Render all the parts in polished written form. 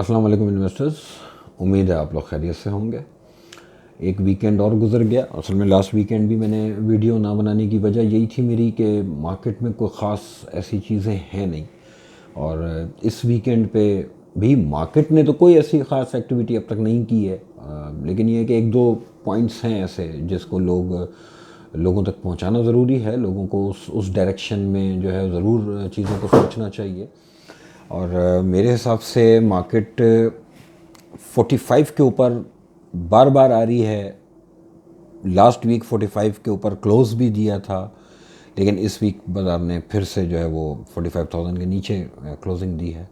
अस्सलाम वालेकुम इन्वेस्टर्स। उम्मीद है आप लोग खैरियत से होंगे। एक वीकेंड और गुजर गया। असल में लास्ट वीकेंड भी मैंने वीडियो ना बनाने की वजह यही थी मेरी कि मार्केट में कोई ख़ास ऐसी चीज़ें हैं नहीं। और इस वीकेंड पे भी मार्केट ने तो कोई ऐसी ख़ास एक्टिविटी अब तक नहीं की है। लेकिन ये है कि एक दो पॉइंट्स हैं ऐसे जिसको लोगों तक पहुंचाना ज़रूरी है। लोगों को उस डायरेक्शन में जो है ज़रूर चीज़ों को सोचना चाहिए। और मेरे हिसाब से मार्केट 45 के ऊपर बार बार आ रही है। लास्ट वीक 45 के ऊपर क्लोज भी दिया था, लेकिन इस वीक बाजार ने फिर से जो है वो 45,000 के नीचे क्लोजिंग दी है।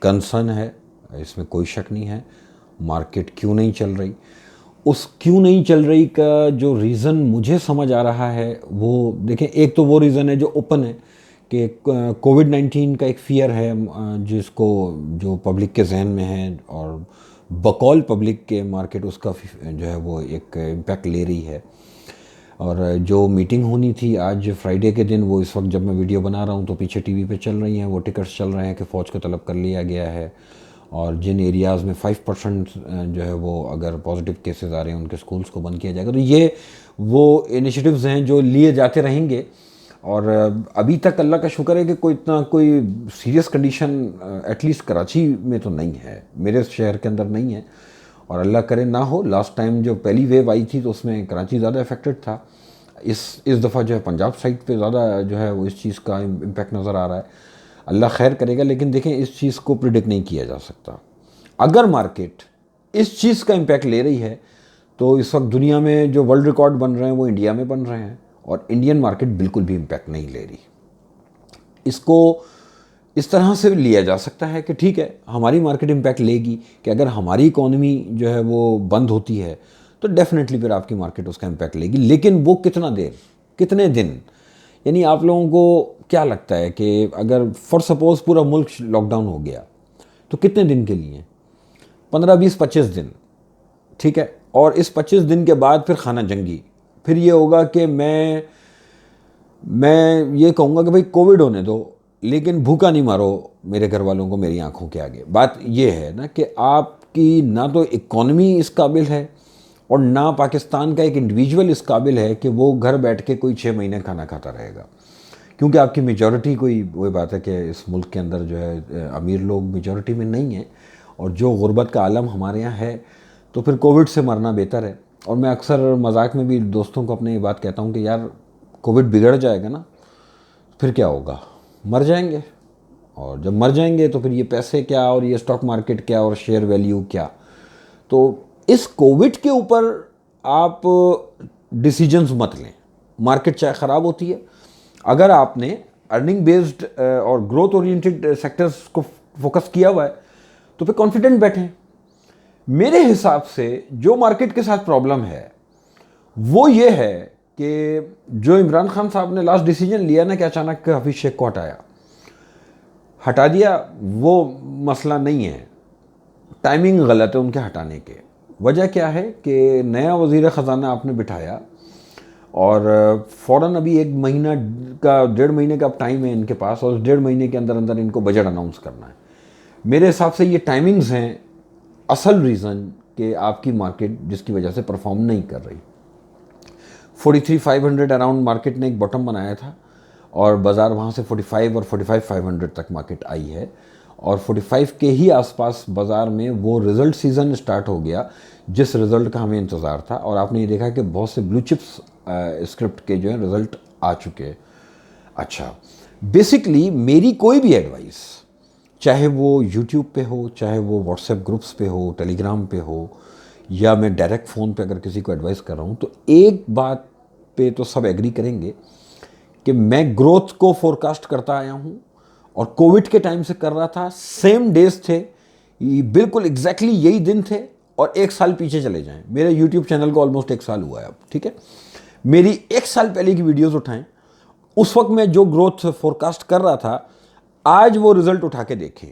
कंसर्न है, इसमें कोई शक नहीं है। मार्केट क्यों नहीं चल रही, उस क्यों नहीं चल रही का जो रीज़न मुझे समझ आ रहा है वो देखें। एक तो वो रीज़न है जो ओपन है कि कोविड-19 का एक फ़ियर है, जिसको जो पब्लिक के जहन में है, और बकौल पब्लिक के मार्केट उसका जो है वो एक इम्पैक्ट ले रही है। और जो मीटिंग होनी थी आज फ्राइडे के दिन, वो इस वक्त जब मैं वीडियो बना रहा हूँ तो पीछे टीवी पे चल रही हैं, वो टिकट्स चल रहे हैं कि फ़ौज को तलब कर लिया गया है। और जिन एरियाज़ में 5% जो है वो अगर पॉजिटिव केसेस आ रहे हैं उनके स्कूल्स को बंद किया जाएगा। तो ये वो इनिशिएटिव्स हैं जो लिए जाते रहेंगे। और अभी तक अल्लाह का शुक्र है कि कोई सीरियस कंडीशन एटलीस्ट कराची में तो नहीं है, मेरे शहर के अंदर नहीं है, और अल्लाह करे ना हो। लास्ट टाइम जो पहली वेव आई थी तो उसमें कराची ज़्यादा इफेक्टेड था। इस दफ़ा जो है पंजाब साइड पे ज़्यादा जो है वो इस चीज़ का इम्पैक्ट नज़र आ रहा है। अल्लाह खैर करेगा, लेकिन देखें इस चीज़ को प्रिडिक्ट नहीं किया जा सकता। अगर मार्केट इस चीज़ का इम्पैक्ट ले रही है तो इस वक्त दुनिया में जो वर्ल्ड रिकॉर्ड बन रहे हैं वो इंडिया में बन रहे हैं, और इंडियन मार्केट बिल्कुल भी इम्पैक्ट नहीं ले रही। इसको इस तरह से लिया जा सकता है कि ठीक है, हमारी मार्केट इम्पैक्ट लेगी कि अगर हमारी इकोनॉमी जो है वो बंद होती है तो डेफिनेटली फिर आपकी मार्केट उसका इम्पैक्ट लेगी। लेकिन वो कितना देर, कितने दिन, यानी आप लोगों को क्या लगता है कि अगर फॉर सपोज पूरा मुल्क लॉकडाउन हो गया तो कितने दिन के लिए? 15, 20, 25 दिन, ठीक है। और इस 25 दिन के बाद फिर खाना जंगी। फिर ये होगा कि मैं ये कहूँगा कि भाई कोविड होने दो, लेकिन भूखा नहीं मारो मेरे घर वालों को मेरी आंखों के आगे। बात ये है ना कि आपकी ना तो इकॉनमी इस काबिल है और ना पाकिस्तान का एक इंडिविजुअल इस काबिल है कि वो घर बैठ के कोई 6 महीने खाना खाता रहेगा। क्योंकि आपकी मेजॉरिटी, कोई वही बात है कि इस मुल्क के अंदर जो है अमीर लोग मेजॉरिटी में नहीं है, और जो गुर्बत का आलम हमारे यहाँ है, तो फिर कोविड से मरना बेहतर है। और मैं अक्सर मजाक में भी दोस्तों को अपने ये बात कहता हूँ कि यार कोविड बिगड़ जाएगा ना, फिर क्या होगा? मर जाएंगे। और जब मर जाएंगे तो फिर ये पैसे क्या, और ये स्टॉक मार्केट क्या, और शेयर वैल्यू क्या। तो इस कोविड के ऊपर आप डिसीजंस मत लें। मार्केट चाहे ख़राब होती है, अगर आपने अर्निंग बेस्ड और ग्रोथ ओरिएंटेड सेक्टर्स को फोकस किया हुआ है तो फिर कॉन्फिडेंट बैठें। मेरे हिसाब से जो मार्केट के साथ प्रॉब्लम है वो ये है कि जो इमरान खान साहब ने लास्ट डिसीजन लिया ना कि अचानक हफीज शेख को हटा दिया, वो मसला नहीं है। टाइमिंग गलत है उनके हटाने के। वजह क्या है कि नया वज़ीर ख़जाना आपने बिठाया और फ़ौरन अभी 1 महीना का, 1.5 महीने का अब टाइम है इनके पास, और उस 1.5 महीने के अंदर अंदर इनको बजट अनाउंस करना है। मेरे हिसाब से ये टाइमिंग्स हैं असल रीज़न कि आपकी मार्केट जिसकी वजह से परफॉर्म नहीं कर रही। 43,500 अराउंड मार्केट ने एक बॉटम बनाया था, और बाज़ार वहाँ से 45 और 45,500 तक मार्केट आई है, और 45 के ही आसपास बाज़ार में वो रिज़ल्ट सीज़न स्टार्ट हो गया जिस रिज़ल्ट का हमें इंतज़ार था। और आपने ये देखा कि बहुत से ब्लू चिप्स स्क्रिप्ट के जो है रिज़ल्ट आ चुके हैं। अच्छा, बेसिकली मेरी कोई भी एडवाइस, चाहे वो यूट्यूब पे हो, चाहे वो व्हाट्सएप ग्रुप्स पे हो, टेलीग्राम पे हो, या मैं डायरेक्ट फ़ोन पे अगर किसी को एडवाइस कर रहा हूँ, तो एक बात पे तो सब एग्री करेंगे कि मैं ग्रोथ को फोरकास्ट करता आया हूँ, और कोविड के टाइम से कर रहा था। सेम डेज थे, बिल्कुल एग्जैक्टली यही दिन थे। और 1 साल पीछे चले जाएं, मेरे यूट्यूब चैनल को ऑलमोस्ट 1 साल हुआ है अब, ठीक है। मेरी 1 साल पहले की वीडियोस उठाएं, उस वक्त मैं जो ग्रोथ फोरकास्ट कर रहा था, आज वो रिजल्ट उठा के देखें।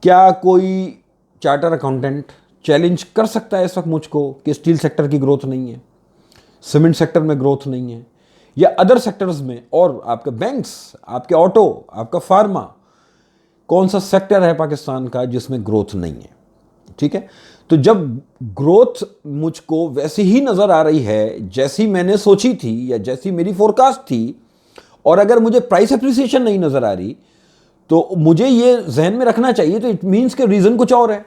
क्या कोई चार्टर अकाउंटेंट चैलेंज कर सकता है इस वक्त मुझको कि स्टील सेक्टर की ग्रोथ नहीं है, सीमेंट सेक्टर में ग्रोथ नहीं है, या अदर सेक्टर्स में, और आपके बैंक्स, आपके ऑटो, आपका फार्मा, कौन सा सेक्टर है पाकिस्तान का जिसमें ग्रोथ नहीं है, ठीक है। तो जब ग्रोथ मुझको वैसी ही नज़र आ रही है जैसी मैंने सोची थी या जैसी मेरी फोरकास्ट थी, और अगर मुझे प्राइस एप्रिसिएशन नहीं नज़र आ रही, तो मुझे ये जहन में रखना चाहिए तो इट मीन्स के रीज़न कुछ और है।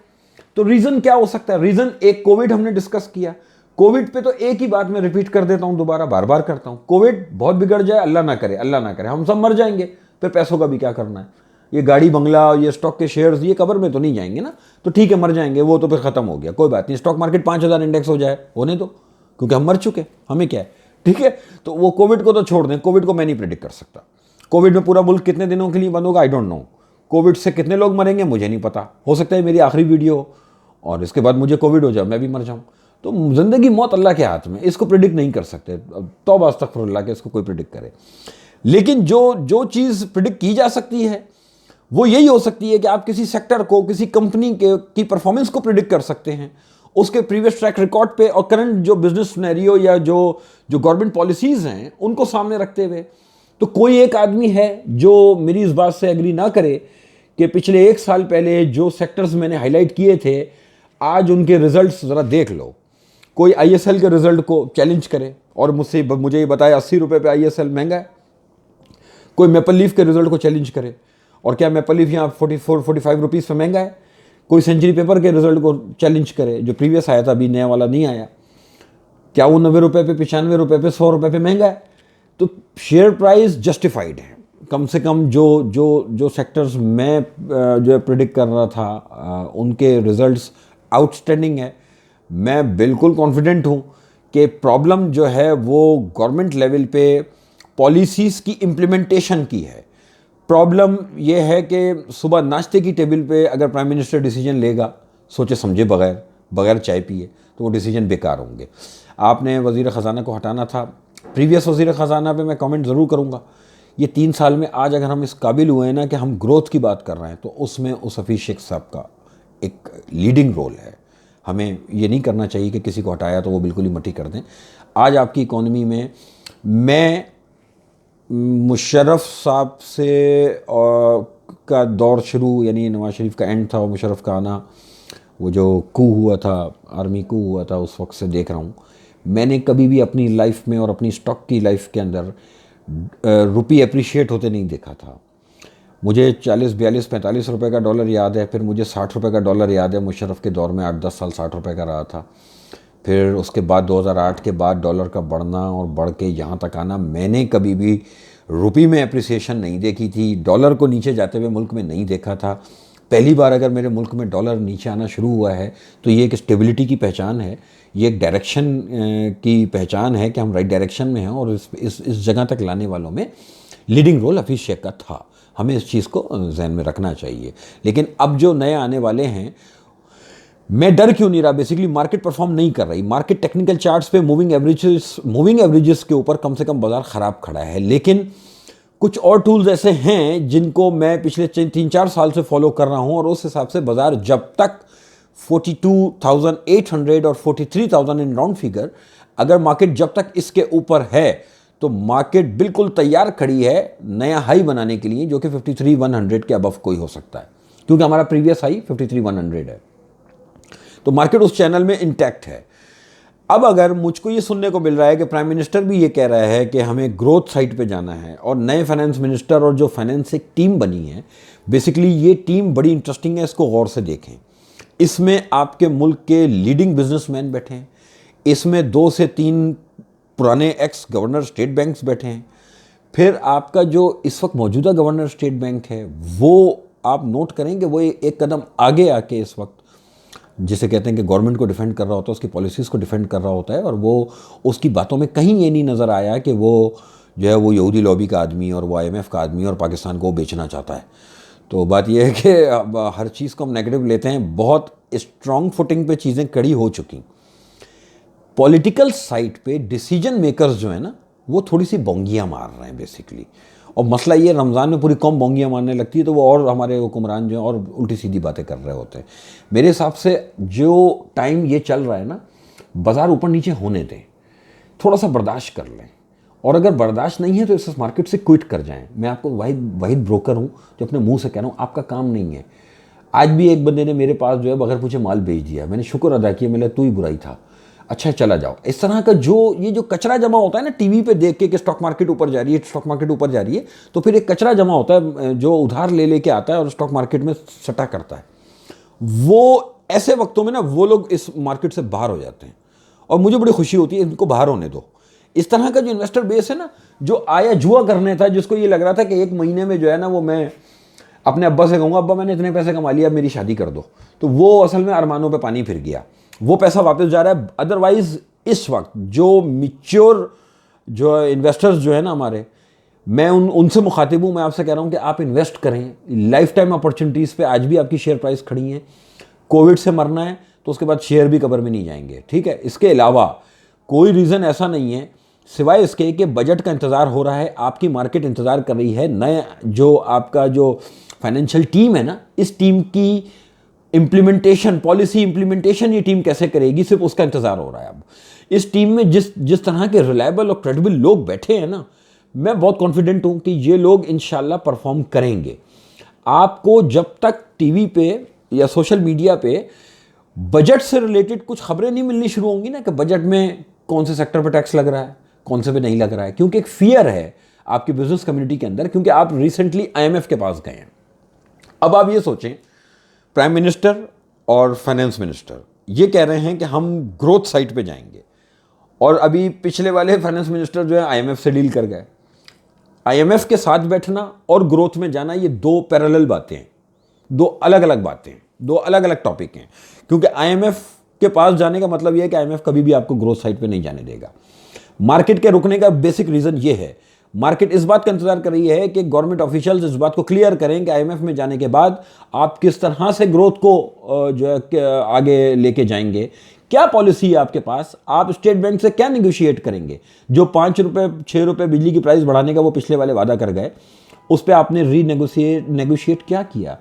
तो रीज़न क्या हो सकता है? रीज़न एक, कोविड हमने डिस्कस किया। कोविड पे तो एक ही बात मैं रिपीट कर देता हूं, दोबारा बार बार करता हूं, कोविड बहुत बिगड़ जाए, अल्लाह ना करे, अल्लाह ना करे, हम सब मर जाएंगे, फिर पैसों का भी क्या करना है? ये गाड़ी बंगला, ये स्टॉक के शेयर्स, ये कब्र में तो नहीं जाएंगे ना, तो ठीक है मर जाएंगे, वो तो फिर खत्म हो गया, कोई बात नहीं, स्टॉक मार्केट 5000 इंडेक्स हो जाए, होने दो, क्योंकि हम मर चुके, हमें क्या है, ठीक है। तो वो कोविड को तो छोड़ दें, कोविड को मैं नहीं प्रेडिक्ट कर सकता। कोविड में पूरा मुल्क कितने दिनों के लिए बंद होगा, आई डोंट नो। कोविड से कितने लोग मरेंगे मुझे नहीं पता, हो सकता है मेरी आखिरी वीडियो हो और इसके बाद मुझे कोविड हो जाए, मैं भी मर जाऊं। तो जिंदगी मौत अल्लाह के हाथ में, इसको प्रिडिक्ट नहीं कर सकते, तौबा अस्तगफिरुल्लाह के इसको कोई प्रिडिक्ट करे। लेकिन जो चीज़ प्रिडिक्ट की जा सकती है वो यही हो सकती है कि आप किसी सेक्टर को, किसी कंपनी की परफॉर्मेंस को प्रिडिक्ट कर सकते हैं उसके प्रीवियस ट्रैक रिकॉर्ड पे और करंट जो बिजनेस सिनेरियो या जो गवर्नमेंट पॉलिसीज हैं उनको सामने रखते हुए। तो कोई एक आदमी है जो मेरी इस बात से एग्री ना करे कि पिछले 1 साल पहले जो सेक्टर्स मैंने हाईलाइट किए थे आज उनके रिजल्ट्स ज़रा देख लो। कोई आईएसएल के रिजल्ट को चैलेंज करे और मुझे ये बताए 80 रुपये पे आईएसएल महंगा है। कोई मेपल लीफ के रिजल्ट को चैलेंज करे, और क्या मेपल लीफ यहाँ 44-45 रुपीज़ पे महंगा है। कोई सेंचुरी पेपर के रिजल्ट को चैलेंज करे जो प्रीवियस आया था, अभी नया वाला नहीं आया, क्या वो 90 रुपये पे, 95 रुपये पे, 100 रुपये पे महंगा है। तो शेयर प्राइस जस्टिफाइड है, कम से कम जो सेक्टर्स मैं जो प्रिडिक्ट कर रहा था उनके रिजल्ट्स आउटस्टैंडिंग है। मैं बिल्कुल कॉन्फिडेंट हूँ कि प्रॉब्लम जो है वो गवर्नमेंट लेवल पे पॉलिसीज़ की इम्प्लीमेंटेशन की है। प्रॉब्लम ये है कि सुबह नाश्ते की टेबल पे अगर प्राइम मिनिस्टर डिसीजन लेगा सोचे समझे बगैर चाय पिए, तो वो डिसीजन बेकार होंगे। आपने वज़ीर ख़जाना को हटाना था, प्रीवियस वज़ीर ख़जाना पे मैं कमेंट ज़रूर करूँगा। ये 3 साल में आज अगर हम इस काबिल हुए हैं ना कि हम ग्रोथ की बात कर रहे हैं, तो उसमें उस हफीज़ शेख साहब का एक लीडिंग रोल है। हमें ये नहीं करना चाहिए कि किसी को हटाया तो वो बिल्कुल ही मट्टी कर दें। आज आपकी इकॉनमी में मैं मुशर्रफ साहब से का दौर शुरू, यानी नवाज शरीफ का एंड था और मुशर्रफ का आना, वो जो कू हुआ था, आर्मी कू हुआ था, उस वक्त से देख रहा हूँ। मैंने कभी भी अपनी लाइफ में और अपनी स्टॉक की लाइफ के अंदर रुपये अप्रिशिएट होते नहीं देखा था। मुझे 40, 42, 45 रुपये का डॉलर याद है, फिर मुझे 60 रुपये का डॉलर याद है। मुशर्रफ के दौर में 8-10 साल 60 रुपये का रहा था। फिर उसके बाद 2008 के बाद डॉलर का बढ़ना और बढ़ के यहाँ तक आना, मैंने कभी भी रुपये में अप्रिसिएशन नहीं देखी थी। डॉलर को नीचे जाते हुए मुल्क में नहीं देखा था। पहली बार अगर मेरे मुल्क में डॉलर नीचे आना शुरू हुआ है तो ये एक स्टेबिलिटी की पहचान है, ये एक डायरेक्शन की पहचान है कि हम राइट डायरेक्शन में हैं, और इस जगह तक लाने वालों में लीडिंग रोल हफीज़ शेख का था। हमें इस चीज़ को जहन में रखना चाहिए। लेकिन अब जो नए आने वाले हैं, मैं डर क्यों नहीं रहा? बेसिकली मार्केट परफॉर्म नहीं कर रही। मार्केट टेक्निकल चार्ट्स पे मूविंग एवरेजेस के ऊपर कम से कम बाजार ख़राब खड़ा है। लेकिन कुछ और टूल्स ऐसे हैं जिनको मैं पिछले 3-4 साल से फॉलो कर रहा हूं, और उस हिसाब से बाजार जब तक 42,800 और 43,000 इन राउंड फिगर, अगर मार्केट जब तक इसके ऊपर है तो मार्केट बिल्कुल तैयार खड़ी है नया हाई बनाने के लिए, जो कि 53,100 के अबव कोई हो सकता है, क्योंकि हमारा प्रीवियस हाई 53,100 है। तो मार्केट उस चैनल में इंटैक्ट है। अब अगर मुझको ये सुनने को मिल रहा है कि प्राइम मिनिस्टर भी ये कह रहा है कि हमें ग्रोथ साइड पे जाना है, और नए फाइनेंस मिनिस्टर और जो फाइनेंस एक टीम बनी है, बेसिकली ये टीम बड़ी इंटरेस्टिंग है, इसको गौर से देखें। इसमें आपके मुल्क के लीडिंग बिजनेसमैन बैठे हैं, इसमें 2 से 3 पुराने एक्स गवर्नर स्टेट बैंक्स बैठे हैं, फिर आपका जो इस वक्त मौजूदा गवर्नर स्टेट बैंक है वो आप नोट करेंगे वो एक कदम आगे आके इस वक्त, जिसे कहते हैं कि गवर्नमेंट को डिफेंड कर रहा होता है, उसकी पॉलिसीज़ को डिफेंड कर रहा होता है, और वो उसकी बातों में कहीं ये नहीं नज़र आया कि वो जो है वो यहूदी लॉबी का आदमी और वो IMF का आदमी और पाकिस्तान को बेचना चाहता है। तो बात यह है कि अब हर चीज़ को हम नेगेटिव लेते हैं। बहुत स्ट्रॉन्ग फुटिंग पे चीज़ें खड़ी हो चुकी। पॉलिटिकल साइड पे डिसीजन मेकर्स जो है ना, वो थोड़ी सी बोंगियाँ मार रहे हैं बेसिकली। और मसला ये, रमज़ान में पूरी कौम बोंगियाँ मारने लगती है तो वो और हमारे हुक्मरान जो हैं और उल्टी सीधी बातें कर रहे होते हैं। मेरे हिसाब से जो टाइम ये चल रहा है ना, बाज़ार ऊपर नीचे होने दें, थोड़ा सा बर्दाश्त कर लें, और अगर बर्दाश्त नहीं है तो इस मार्केट से क्विट कर जाएं। मैं आपको वाहिद वाहिद ब्रोकर हूँ जो अपने मुंह से कह रहा हूँ, आपका काम नहीं है। आज भी एक बंदे ने मेरे पास जो है बगैर पूछे माल बेच दिया, मैंने शुक्र अदा किया, मेरा तू ही बुराई था, अच्छा चला जाओ। इस तरह का ये जो कचरा जमा होता है ना टीवी पे देख के कि स्टॉक मार्केट ऊपर जा रही है, स्टॉक मार्केट ऊपर जा रही है, तो फिर एक कचरा जमा होता है जो उधार ले लेके आता है और स्टॉक मार्केट में सटा करता है। वो ऐसे वक्तों में ना वो लोग इस मार्केट से बाहर हो जाते हैं और मुझे बड़ी खुशी होती है, इनको बाहर होने दो। इस तरह का जो इन्वेस्टर बेस है ना, जो आया जुआ करने था, जिसको ये लग रहा था कि एक महीने में जो है ना वो मैं अपने अब्बा से कहूँगा अब्बा मैंने इतने पैसे कमा लिया, अब मेरी शादी कर दो, तो वो असल में अरमानों पे पानी फिर गया, वो पैसा वापस जा रहा है। अदरवाइज इस वक्त जो मिच्योर जो इन्वेस्टर्स जो है ना हमारे, मैं उनसे मुखातिब हूँ, मैं आपसे कह रहा हूँ कि आप इन्वेस्ट करें लाइफ टाइम अपॉर्चुनिटीज़ पे। आज भी आपकी शेयर प्राइस खड़ी है, कोविड से मरना है तो उसके बाद शेयर भी कब्र में नहीं जाएंगे, ठीक है। इसके अलावा कोई रीज़न ऐसा नहीं है सिवाय इसके कि बजट का इंतज़ार हो रहा है, आपकी मार्केट इंतज़ार कर रही है, नए जो आपका जो फाइनेंशियल टीम है ना, इस टीम की इम्प्लीमेंटेशन, पॉलिसी इम्प्लीमेंटेशन ये टीम कैसे करेगी, सिर्फ उसका इंतज़ार हो रहा है। अब इस टीम में जिस तरह के रिलायबल और क्रेडिबल लोग बैठे हैं ना, मैं बहुत कॉन्फिडेंट हूँ कि ये लोग इंशाल्लाह परफॉर्म करेंगे। आपको जब तक टीवी पे या सोशल मीडिया पे बजट से रिलेटेड कुछ खबरें नहीं मिलनी शुरू होंगी ना कि बजट में कौन से सेक्टर पर टैक्स लग रहा है, कौन से पे नहीं लग रहा है, क्योंकि एक फियर है आपकी बिजनेस कम्युनिटी के अंदर, क्योंकि आप रिसेंटली आईएमएफ के पास गए हैं। अब आप ये सोचें, प्राइम मिनिस्टर और फाइनेंस मिनिस्टर ये कह रहे हैं कि हम ग्रोथ साइड पे जाएंगे, और अभी पिछले वाले फाइनेंस मिनिस्टर जो है आईएमएफ से डील कर गए। आईएमएफ के साथ बैठना और ग्रोथ में जाना ये दो पैरेलल बातें हैं, दो अलग अलग बातें हैं, दो अलग अलग टॉपिक हैं। क्योंकि आईएमएफ के पास जाने का मतलब यह है कि आईएमएफ कभी भी आपको ग्रोथ साइड पे नहीं जाने देगा। मार्केट के रुकने का बेसिक रीजन ये है, मार्केट इस बात का इंतजार कर रही है कि गवर्नमेंट ऑफिशियल्स इस बात को क्लियर करें कि आईएमएफ में जाने के बाद आप किस तरह से ग्रोथ को जो है आगे लेके जाएंगे, क्या पॉलिसी है आपके पास, आप स्टेट बैंक से क्या नेगोशिएट करेंगे। जो 5 रुपये 6 रुपये बिजली की प्राइस बढ़ाने का वो पिछले वाले वादा कर गए, उस पर आपने नेगोशिएट क्या किया।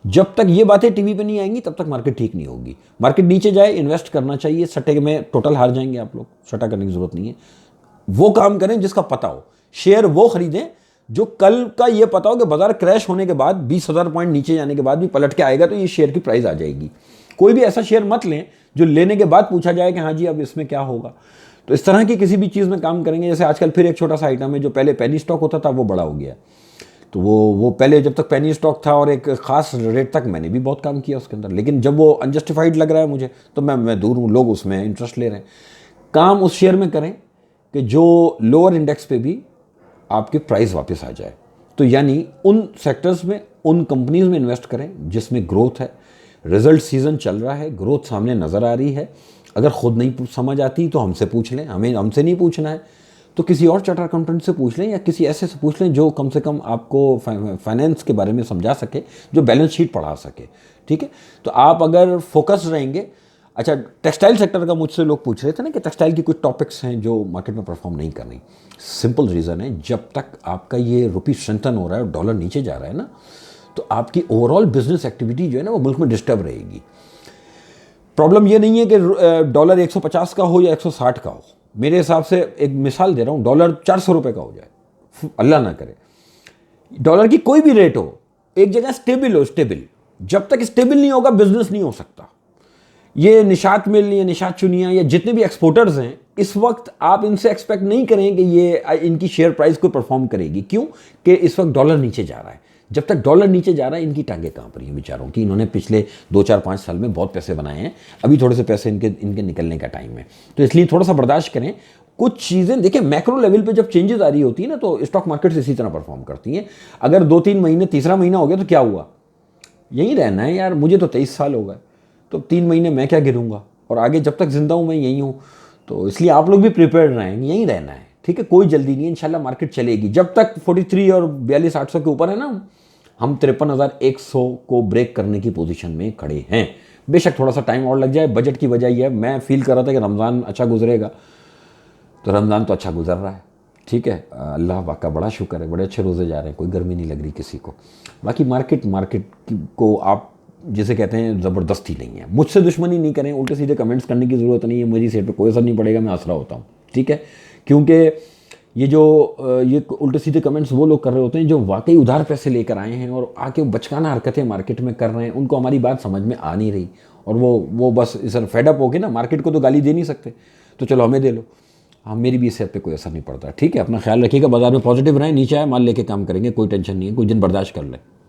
जब तक ये बातें टीवी पे नहीं आएंगी तब तक मार्केट ठीक नहीं होगी। मार्केट नीचे जाए, इन्वेस्ट करना चाहिए, सट्टे में टोटल हार जाएंगे आप लोग, सट्टा करने की जरूरत नहीं है। वो काम करें जिसका पता हो, शेयर वो खरीदें जो कल का ये पता हो कि बाजार क्रैश होने के बाद 20,000 पॉइंट नीचे जाने के बाद भी पलट के आएगा तो ये शेयर की प्राइस आ जाएगी। कोई भी ऐसा शेयर मत लें जो लेने के बाद पूछा जाए कि हाँ जी अब इसमें क्या होगा। तो इस तरह की किसी भी चीज़ में काम करेंगे। जैसे आजकल फिर एक छोटा सा आइटम है, जो पहले पेनी स्टॉक होता था वो बड़ा हो गया, तो वो पहले जब तक पेनी स्टॉक था और एक खास रेट तक मैंने भी बहुत काम किया उसके अंदर, लेकिन जब वो अनजस्टिफाइड लग रहा है मुझे तो मैं दूर हूँ। लोग उसमें इंटरेस्ट ले रहे हैं। काम उस शेयर में करें कि जो लोअर इंडेक्स पे भी आपके प्राइस वापस आ जाए। तो यानी उन सेक्टर्स में, उन कंपनीज में इन्वेस्ट करें जिसमें ग्रोथ है, रिजल्ट सीजन चल रहा है, ग्रोथ सामने नज़र आ रही है। अगर खुद नहीं समझ आती तो हमसे पूछ लें, हमसे नहीं पूछना है तो किसी और चार्टर अकाउंटेंट से पूछ लें या किसी ऐसे से पूछ लें जो कम से कम आपको फाइनेंस के बारे में समझा सके, जो बैलेंस शीट पढ़ा सके, ठीक है। तो आप अगर फोकस रहेंगे। अच्छा, टेक्सटाइल सेक्टर का मुझसे लोग पूछ रहे थे ना कि टेक्सटाइल की कुछ टॉपिक्स हैं जो मार्केट में परफॉर्म नहीं कर रही। सिंपल रीज़न है, जब तक आपका ये रुपी स्ट्रेंथन हो रहा है और डॉलर नीचे जा रहा है ना, तो आपकी ओवरऑल बिजनेस एक्टिविटी जो है ना वो मुल्क में डिस्टर्ब रहेगी। प्रॉब्लम ये नहीं है कि डॉलर 150 का हो या 160 का हो। मेरे हिसाब से एक मिसाल दे रहा हूँ, डॉलर 400 रुपये का हो जाए, अल्लाह ना करे, डॉलर की कोई भी रेट हो, एक जगह स्टेबल हो, स्टेबल। जब तक स्टेबल नहीं होगा बिजनेस नहीं हो सकता। ये निशात मिल या निशात चुनिया या जितने भी एक्सपोर्टर्स हैं, इस वक्त आप इनसे एक्सपेक्ट नहीं करें कि ये इनकी शेयर प्राइस को परफॉर्म करेगी। क्यों कि इस वक्त डॉलर नीचे जा रहा है। जब तक डॉलर नीचे जा रहा है इनकी टांगें कांप रही हैं बेचारों की। इन्होंने पिछले 2-4-5 साल में बहुत पैसे बनाए हैं, अभी थोड़े से पैसे इनके निकलने का टाइम है, तो इसलिए थोड़ा सा बर्दाश्त करें। कुछ चीज़ें देखिए, मैक्रो लेवल पे जब चेंजेस आ रही होती है ना तो स्टॉक मार्केट इसी तरह परफॉर्म करती हैं। अगर 2-3 महीने, तीसरा महीना हो गया तो क्या हुआ, यहीं रहना है यार, मुझे तो 23 साल हो गए, तो 3 महीने मैं क्या गिरूंगा, और आगे जब तक जिंदा हूँ मैं यहीं हूँ। तो इसलिए आप लोग भी प्रिपेयर रहें, यहीं रहना है, ठीक है। कोई जल्दी नहीं है, इंशाल्लाह मार्केट चलेगी। जब तक 43 और 42,800 के ऊपर है ना, हम 53,100 को ब्रेक करने की पोजीशन में खड़े हैं। बेशक थोड़ा सा टाइम और लग जाए, बजट की वजह यह है, मैं फील कर रहा था कि रमज़ान अच्छा गुजरेगा, तो रमज़ान तो अच्छा गुजर रहा है, ठीक है। अल्लाह पाक का बड़ा शुक्र है, बड़े अच्छे रोज़े जा रहे हैं, कोई गर्मी नहीं लग रही किसी को। बाकी मार्केट को आप जिसे कहते हैं ज़बरदस्ती नहीं है। मुझसे दुश्मनी नहीं करें, उल्टे सीधे कमेंट्स करने की ज़रूरत नहीं है, मेरी सेहत पे कोई असर नहीं पड़ेगा, मैं हंस रहा होता हूँ, ठीक है। क्योंकि ये जो ये उल्टे सीधे कमेंट्स वो लोग कर रहे होते हैं जो वाकई उधार पैसे लेकर आए हैं और आके बचकाना हरकतें मार्केट में कर रहे हैं, उनको हमारी बात समझ में आ नहीं रही, और वो बस इस फेडअप हो गए ना, मार्केट को तो गाली दे नहीं सकते, तो चलो हमें दे लो। हाँ, मेरी भी इस सेहत पे कोई असर नहीं पड़ता। ठीक है, अपना ख्याल रखिएगा, बाजार में पॉजिटिव रहें, नीचे आए माल लेके काम करेंगे, कोई टेंशन नहीं है, कुछ दिन बर्दाश्त कर लें।